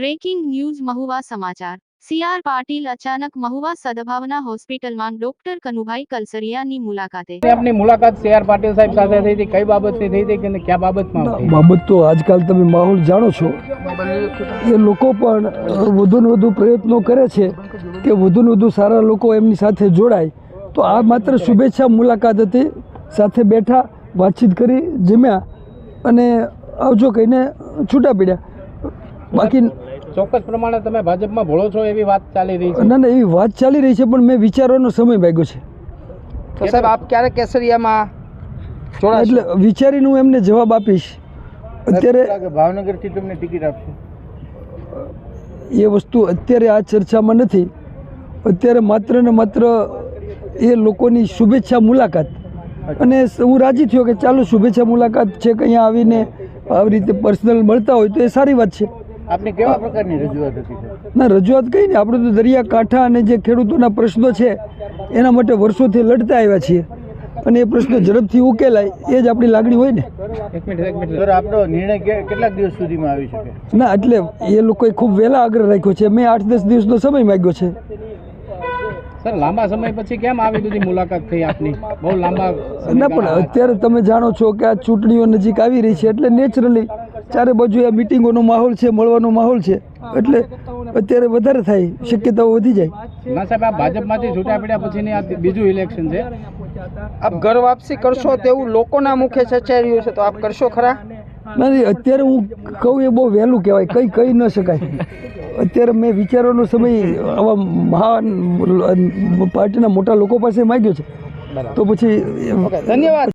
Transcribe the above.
Breaking news Mahuva સમાચાર CR Patil અચાનક મહુવા સદભાવના હોસ્પિટલમાં ડોક્ટર કનુભાઈ કલસરિયાની મુલાકાતે આપની મુલાકાત સીઆર પાટીલ સાહેબ સાથે થઈ હતી, કઈ બાબતથી થઈ હતી કે કયા બાબતમાં થઈ? બાબત તો આજકાલ તમે માહોલ જાણો છો, એ લોકો પણ વધુને વધુ પ્રયત્નો કરે છે કે વધુને વધુ સારા લોકો એમની સાથે જોડાય. તો આ માત્ર શુભેચ્છા મુલાકાત હતી. સાથે બેઠા, વાતચીત કરી, જમ્યા અને આવજો કહીને છૂટા પડ્યા. બાકી ચોક્કસ પ્રમાણે તમે ભાજપમાં ભળો છો એવી વાત ચાલી રહી છે. ના ના, એવી વાત ચાલી રહી છે, પણ મેં વિચારવાનો સમય માગ્યો છે. તો સાહેબ આપ ક્યારે કેસરિયામાં એટલે વિચારીને હું એમને જવાબ આપીશ. અત્યારે ભાવનગરથી તમને ટિકિટ આપશે એ વસ્તુ અત્યારે આ ચર્ચામાં નથી. અત્યારે માત્ર ને માત્ર એ લોકોની શુભેચ્છા મુલાકાત, અને હું રાજી થયો કે ચાલો શુભેચ્છા મુલાકાત છે કે અહીંયા આવીને આવી રીતે પર્સનલ મળતા હોય તો એ સારી વાત છે. આપની કેવા પ્રકારની રજૂઆત હતી? ના, રજૂઆત કંઈ નહીં. આપણે તો દરિયાકાંઠા અને જે ખેડૂતોના પ્રશ્નો છે એના માટે વર્ષોથી લડતા આવ્યા છીએ, અને એ પ્રશ્નો ઝડપથી ઉકેલાય એ જ આપણી લાગણી હોય ને. એક મિનિટ સર, આપણો નિર્ણય કેટલાક દિવસ સુધીમાં આવી શકે? ના, એટલે એ લોકોએ ખૂબ વહેલા આગ્રહ રાખ્યો છે. મેં 8-10 દિવસનો સમય માગ્યો છે. સર, લાંબા સમય પછી કેમ આવી બધી મુલાકાત થઈ આપની? બહુ લાંબા ના, પણ અત્યારે તમે જાણો છો કે આ ચૂંટણીઓ નજીક આવી રહી છે, એટલે નેચરલી ચારે બાજુ આ મિટિંગોનો માહોલ છે, મળવાનો માહોલ છે, એટલે અત્યારે વધારે થાય, શક્યતાઓ વધી જાય. ના સાહેબ, આ ભાજપમાંથી છૂટા પડ્યા પછીની આ બીજું ઇલેક્શન છે. આપ ઘર વાપસી કરશો તેવું લોકોના મુખે ચર્ચાઈ રહ્યું છે, તો આપ કરશો ખરા? નથી, અત્યારે હું કહું એ બહુ વહેલું કહેવાય, કંઈ કહી ન શકાય. અત્યારે મેં વિચારવાનો સમય આવા મહાન પાર્ટીના મોટા લોકો પાસે માગ્યો છે, તો પછી ધન્યવાદ.